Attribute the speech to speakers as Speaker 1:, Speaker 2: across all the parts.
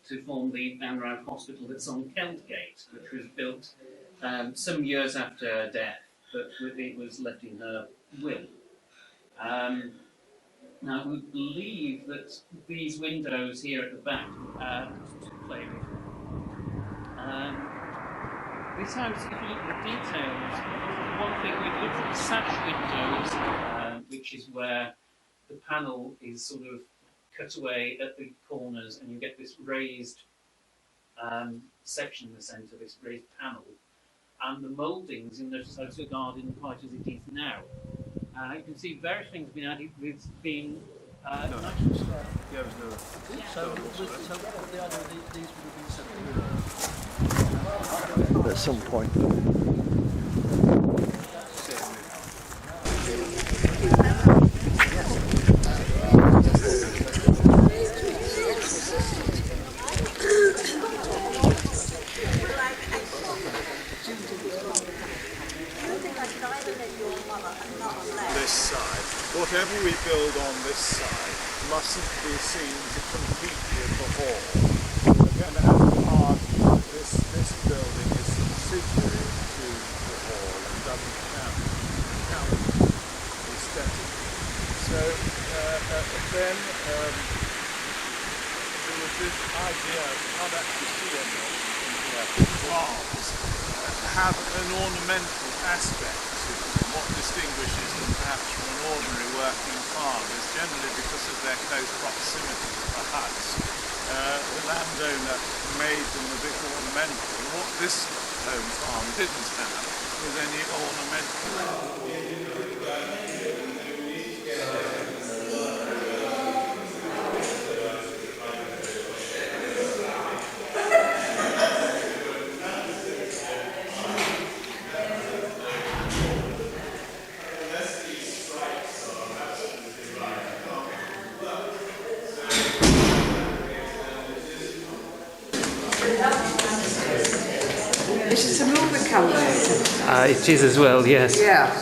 Speaker 1: To form the Vanraf Hospital that's on Keltgate, which was built some years after her death, but it was left in her will. Now, we believe that these windows here at the back to play with. This house, if you look at the details, one thing we've looked at the sash windows, which is where the panel is sort of cut away at the corners, and you get this raised section in the centre, this raised panel, and the mouldings in the garden quite as it is now. You can see various things being added with being
Speaker 2: at some point.
Speaker 3: Whatever we build on this side mustn't be seen to compete with the hall. We're going to have this building is subsidiary to the hall and doesn't count aesthetically. So then there was this idea, you can't actually see anything here, palms have an ornamental aspect to them. What distinguishes them perhaps from an ordinary working farm is generally because of their close proximity to the huts. The landowner made them a bit ornamental. And what this home farm didn't have was any ornamental.
Speaker 4: Is it a moving calculator?
Speaker 1: It is as well, yes.
Speaker 4: Yeah.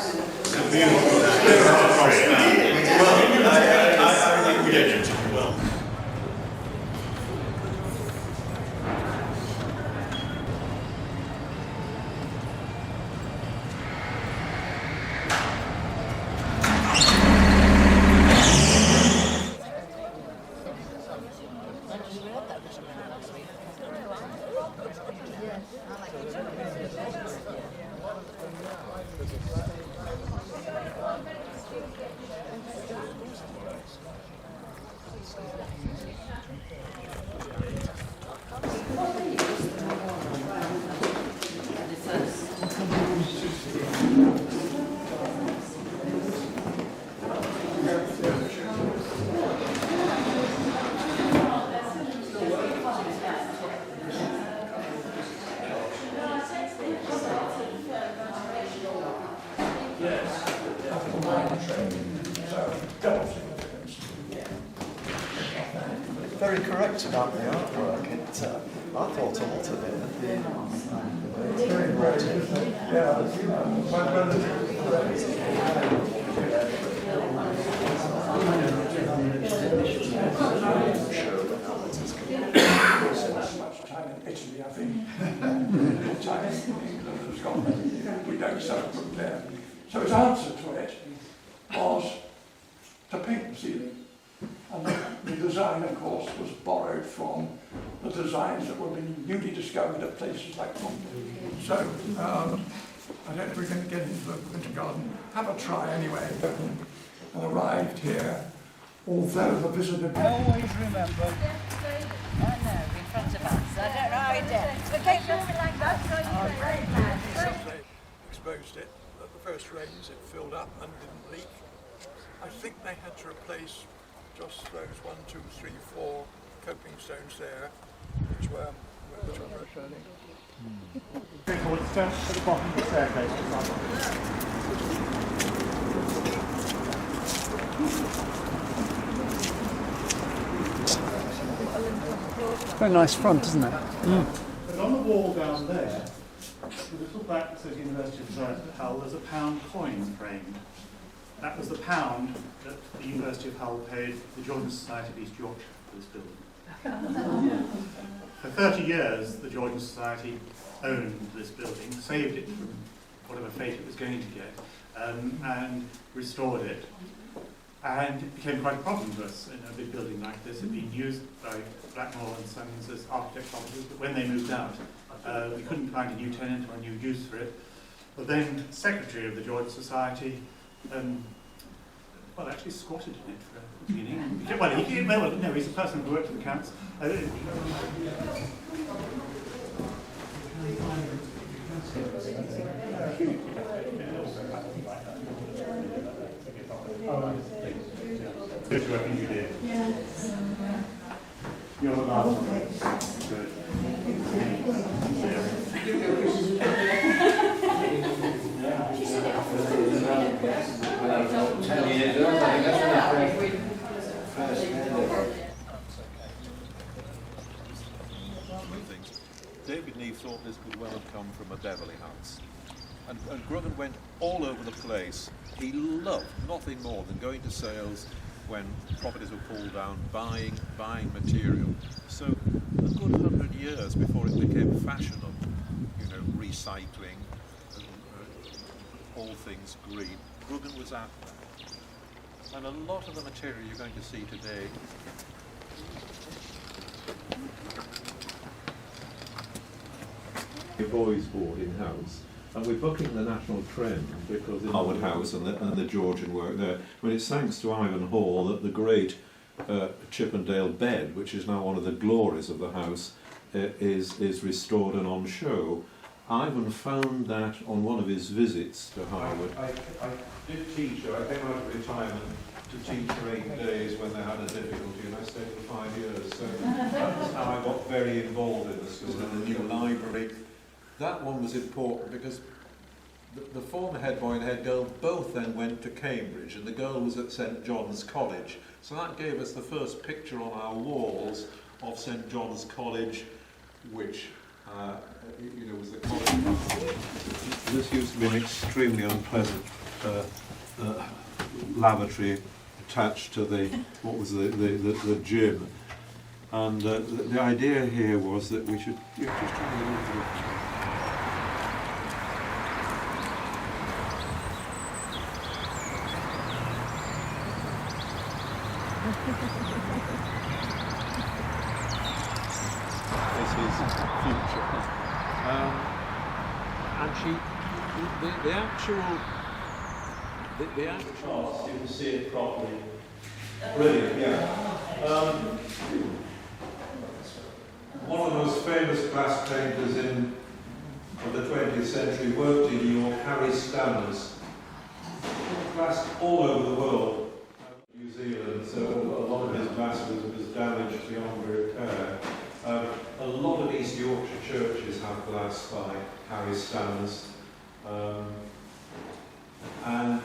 Speaker 2: Very correct about the artwork. I thought a lot of it. It's very
Speaker 5: Italy, I think. Time in England and Scotland. We don't sell it there. So his answer to it was to paint the ceiling and design, of course, was borrowed from the designs that were being newly discovered at places like London. So, I don't know if we're going to get into the winter garden. Have a try anyway. And arrived here, although the visitor...
Speaker 6: I always remember. I know, in front of us. I don't know how it is. But keep moving like that.
Speaker 5: They exposed it at the first rains, it filled up and didn't leak. I think they had to replace just those 1, 2, 3, 4 coping stones there, which were returning.
Speaker 3: It's down at the bottom of the staircase.
Speaker 7: Very nice front, isn't it? Mm.
Speaker 3: But on the wall down there, the little plaque that says University of Hull, there's a £1 coin framed. That was the pound that the University of Hull paid the Georgian Society of East Yorkshire for this building. For 30 years, the Georgian Society owned this building, saved it from whatever fate it was going to get, and restored it. And it became quite a problem for us in a big building like this. It had been used by Blackmore and Sons as architects' offices, but when they moved out, we couldn't find a new tenant or a new use for it. But then, secretary of the Georgian Society, well, actually squatted in it for the beginning. No, he's a person who worked for the council. Good work you did. Yes. You're the last one. Good.
Speaker 8: David Neave thought this could well have come from a Beverley house. And Gruggen went all over the place. He loved nothing more than going to sales when properties were pulled down, buying material. So a good 100 years before it became fashionable, recycling, all things green, Gruggen was at that. And a lot of the material you're going to see today boys bought in-house, and we're bucking the national trend because in Howard House and the Georgian work there, it's thanks to Ivan Hall that the great Chippendale bed, which is now one of the glories of the house, is restored and on show. Ivan found that on one of his visits to Harvard. I did teach her. I came out of retirement to teach for 8 days when they had a difficulty, and I stayed for 5 years. So that's how I got very involved in the school and the new library. That one was important because the former head boy and head girl both then went to Cambridge, and the girl was at St John's College. So that gave us the first picture on our walls of St John's College, which was the college. This used to be an extremely unpleasant lavatory attached to the gym, and the idea here was that we should just try a little bit. This is future. And the actual, you can see it properly. Brilliant, yeah. One of the most famous glass painters of the 20th century worked in New York, Harry Stanners. Glass all over the world. New Zealand, so a lot of his glass was damaged beyond repair. A lot of East Yorkshire churches have glass by Harry Stanners. And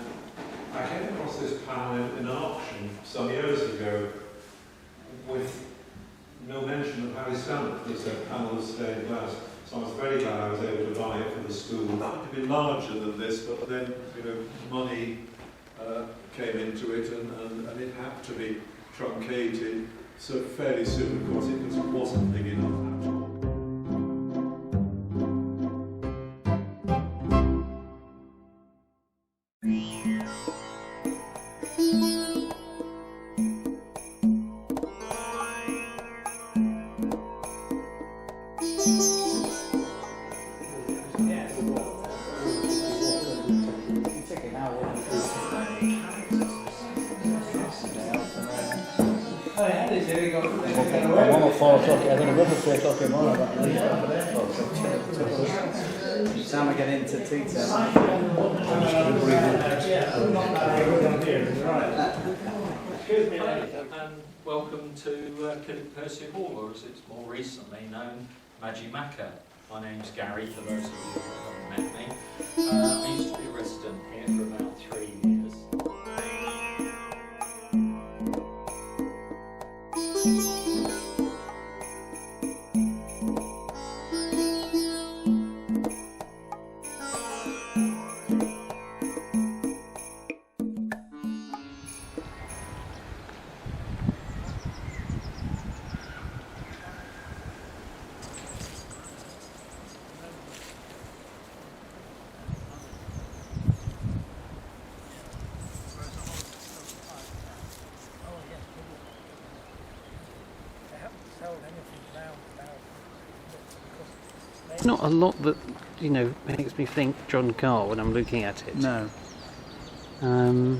Speaker 8: I came across this panel in an auction some years ago with no mention of Harry Stanners. It said panel of stained glass. So I was very glad I was able to buy it for the school. It wanted to be larger than this, but then money came into it, and it had to be truncated. So fairly soon, of course, it wasn't big enough at all.
Speaker 7: I'm on at 4 o'clock. I'm going to go for 3 o'clock in the morning. Time I get into tea time.
Speaker 9: And welcome to Percy Hall, or as it's more recently known, Majimaka. My name's Gary, for those of you who haven't met me. I used to be a resident here for about 3 years.
Speaker 10: Not a lot that, you know, makes me think John Carr when I'm looking at it.
Speaker 7: No.
Speaker 10: I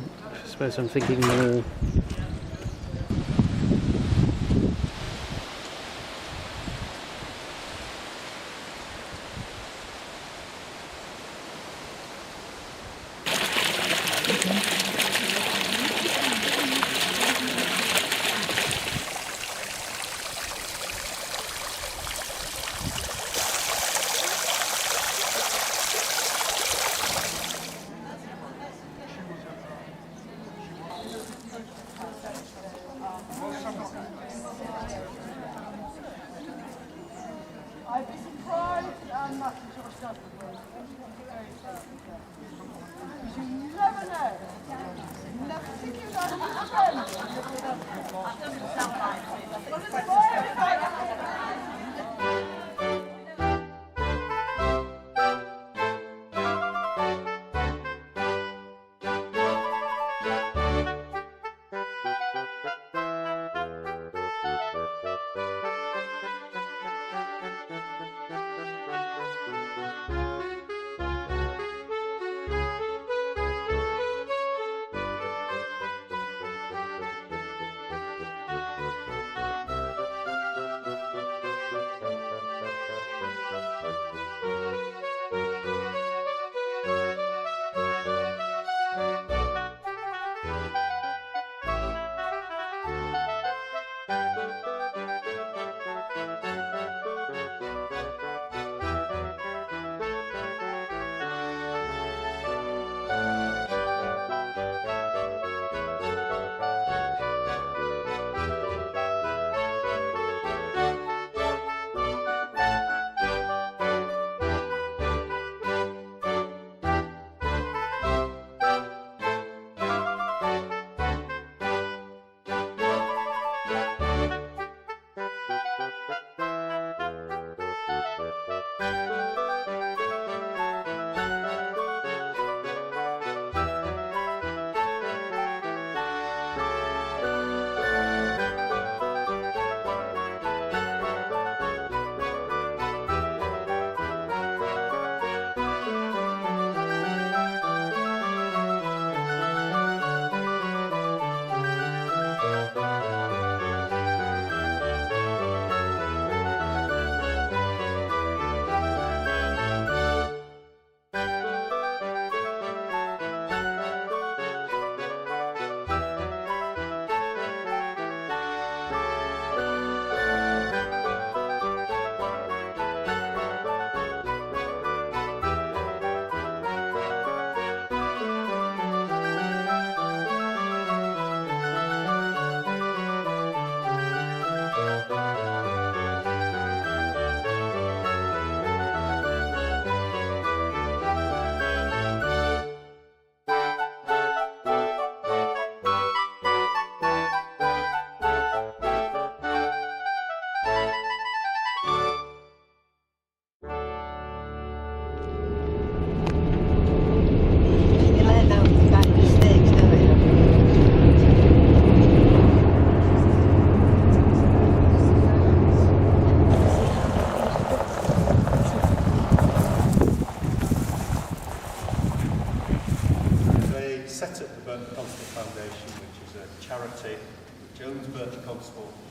Speaker 10: suppose I'm thinking more.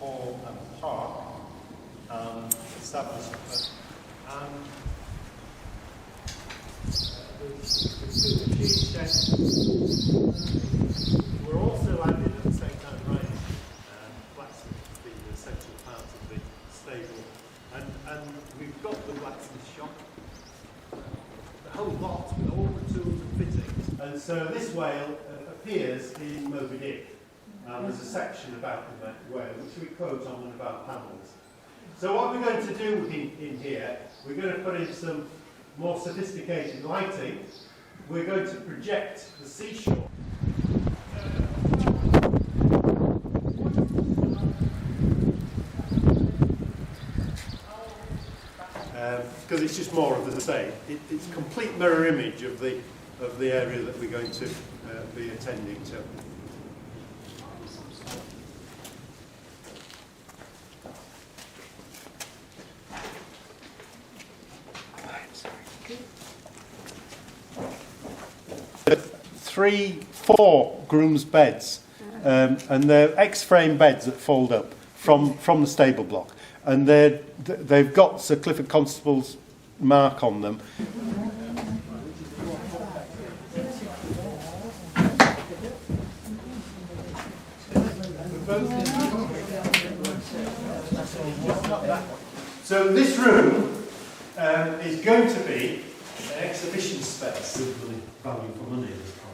Speaker 11: Hall and Park establishment. And the cheese shed were also added at the same time, right? Blacksmith being the essential part of the stable. And we've got the blacksmith shop, the whole lot with all the tools and fittings. And so this whale appears in Moby Dick. There's a section about the whale which we quote on one of our panels. So what we're going to do in here, we're going to put in some more sophisticated lighting. We're going to project the seashore. Because it's just more of the same. It's a complete mirror image of the area that we're going to be attending to. Four grooms' beds, and they're X-frame beds that fold up from the stable block, and they've got Sir Clifford Constable's mark on them. So this room is going to be an exhibition space. Value for money in this project.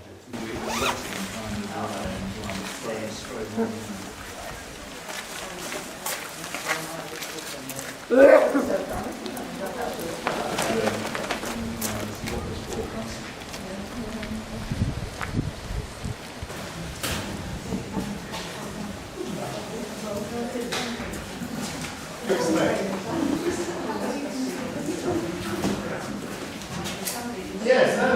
Speaker 11: Yes, no,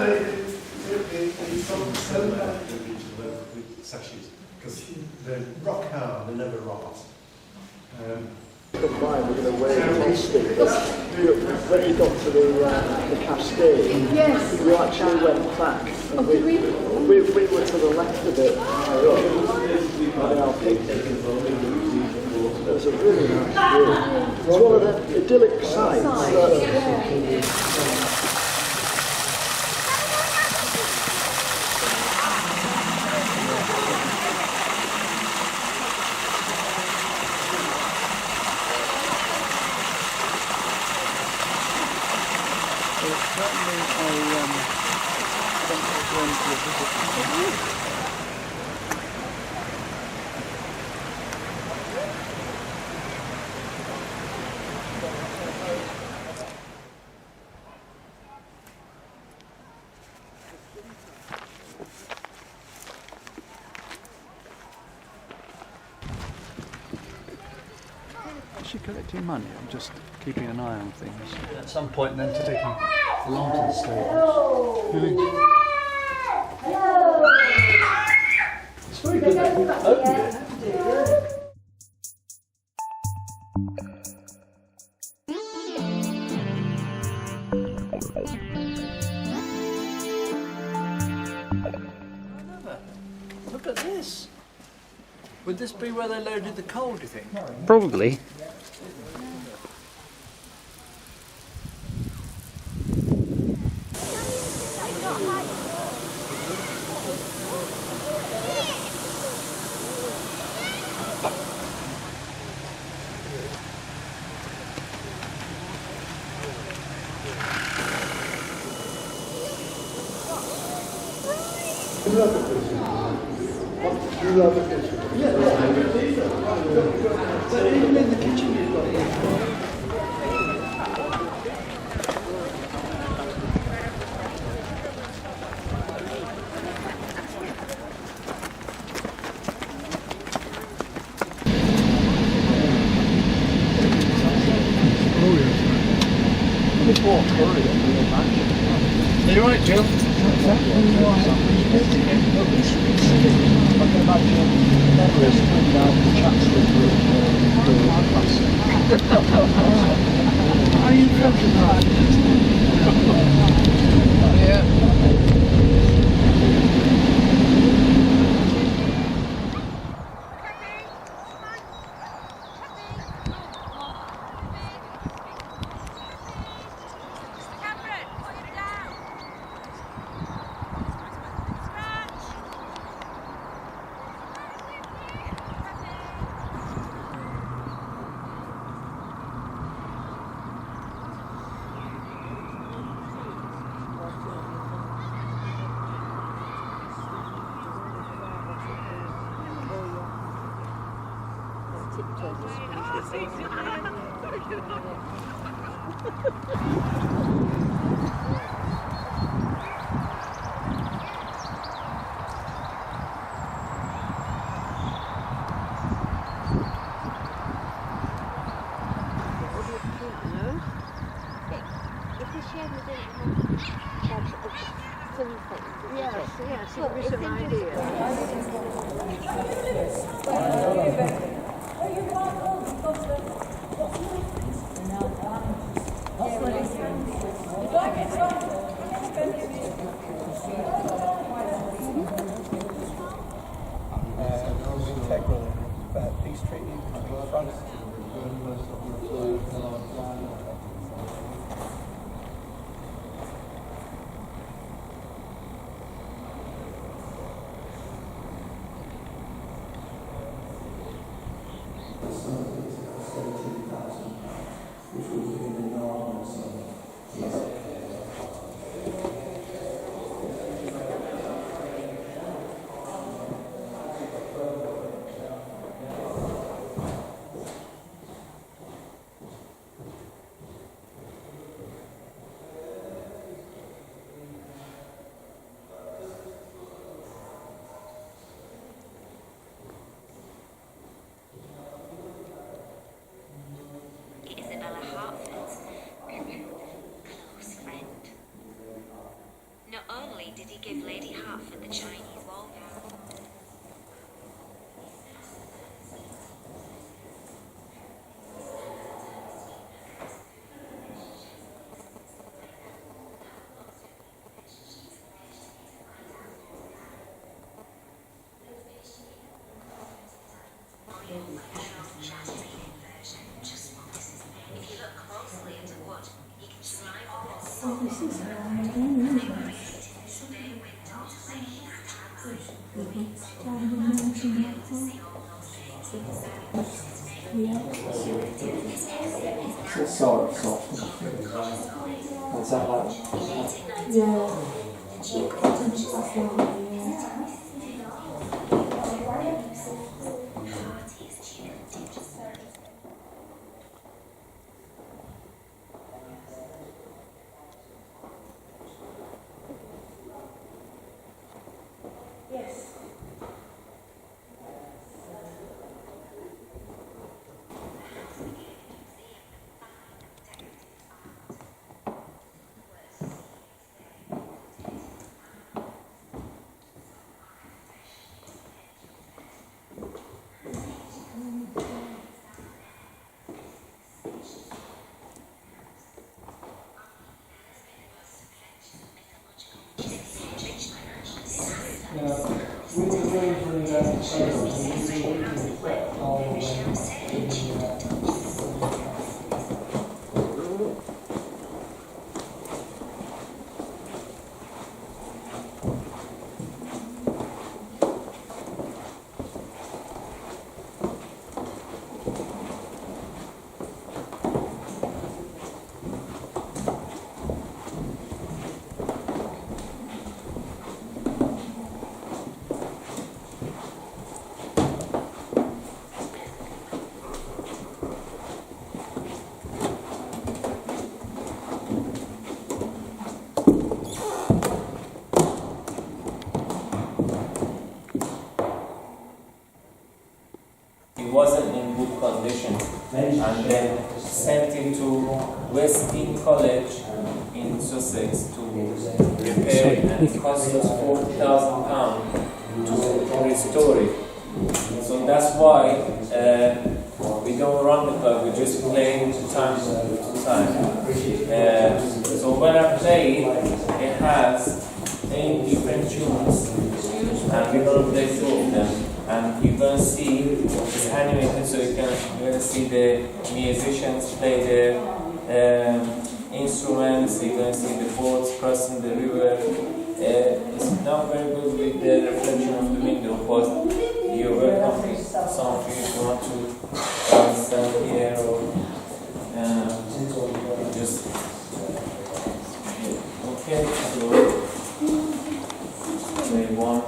Speaker 11: it's on the solar sashes because they're rock hard, they never rot.
Speaker 2: Combined, we're going to wait on stick. When you got to the cascade,
Speaker 4: Yes.
Speaker 2: we actually went back. And we were to the left of it, higher up. And our picnic. It was a really nice view. It's one of the idyllic sites.
Speaker 7: Is she collecting money? I'm just keeping an eye on things. At some point then to take them along to the stables. Really? It's very good that you opened it.
Speaker 11: Look at this. Would this be where they loaded the coal, do you think?
Speaker 10: Probably.
Speaker 2: But even in the kitchen you've got it.
Speaker 11: Are you right, Jill?
Speaker 2: Are you photographed?
Speaker 4: Yes, yes, it was an idea.
Speaker 12: Integral peace treaty between France
Speaker 13: did he give Lady Hertford the Chinese wallpaper? If you look closely at the wood, you can survive this.
Speaker 2: It's sort of soft. Is that like? Yeah.
Speaker 14: Wasn't in good condition, and then sent it to Westdean College in Sussex to repair it, and it cost us £40,000 to restore it. So that's why we don't run the club, we just play time to time. So when I play, it has 8 different tunes, and we're going to play 2 of them. And you're going to see, it's animated, so you're going to see the musicians play the instruments, you're going to see the boats crossing the river. It's not very good with the reflection of the window, but you're welcome to some of you if you want to stand here or just, okay, so play one.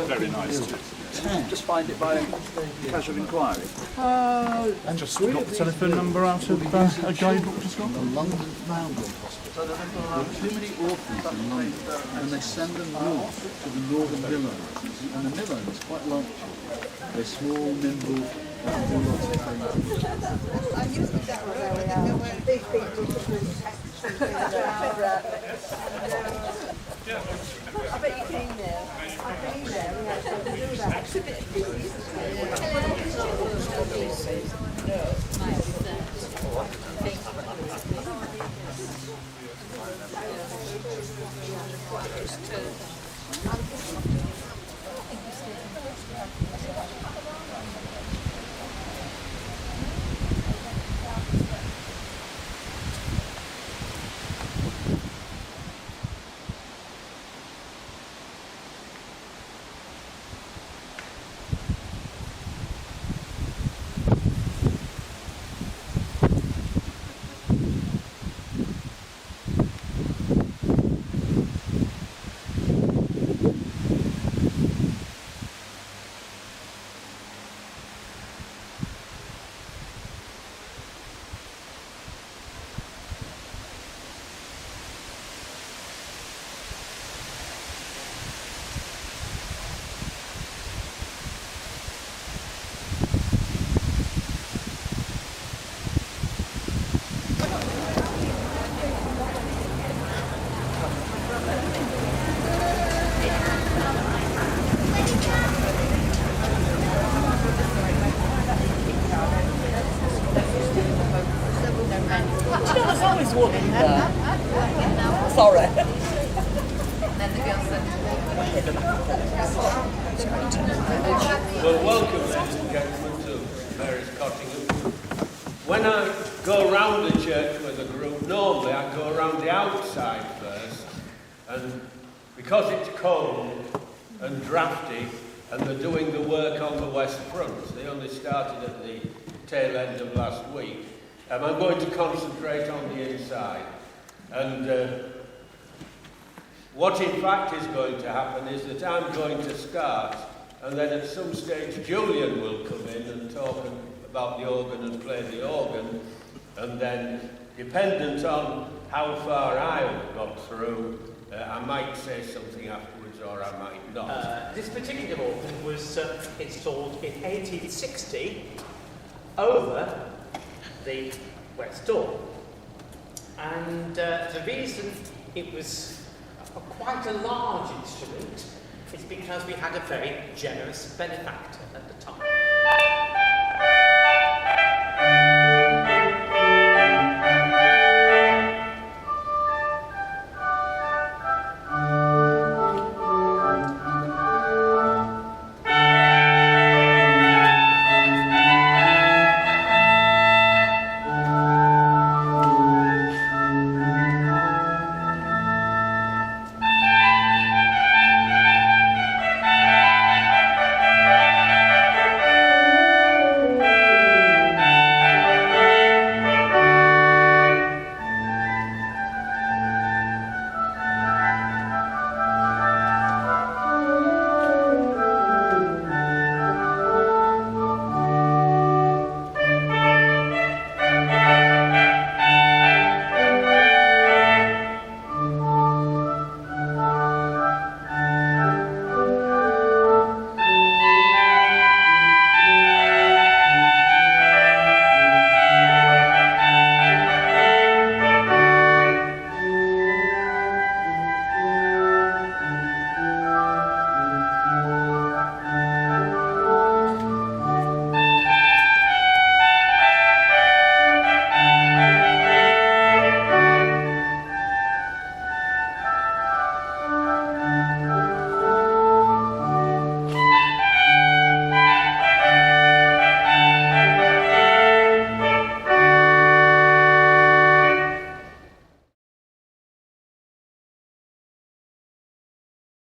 Speaker 7: Very nice. Just find it by casual inquiry.
Speaker 3: And just got the telephone number out of a guidebook just got.
Speaker 7: The London Malvern Hospital. There are too many orphans in London, and they send them north to the northern Midlands. And the Midlands is quite like they're small, nimble, do lots of things.
Speaker 4: I bet you came there. I came there. We had to exhibit.
Speaker 6: Sorry.
Speaker 15: Well, welcome, ladies and gentlemen, to Mary's Cottingham. When I go around the church with a group, normally I go around the outside first, and because it's cold and drafty, and they're doing the work on the west front, they only started at the tail end of last week, I'm going to concentrate on the inside. And what in fact is going to happen is that I'm going to start, and then at some stage Julian will come in and talk about the organ and play the organ, and then dependent on how far I've got through, I might say something afterwards or I might not.
Speaker 16: This particular organ was installed in 1860 over the west door, and the reason it was quite a large instrument is because we had a very generous benefactor at the time.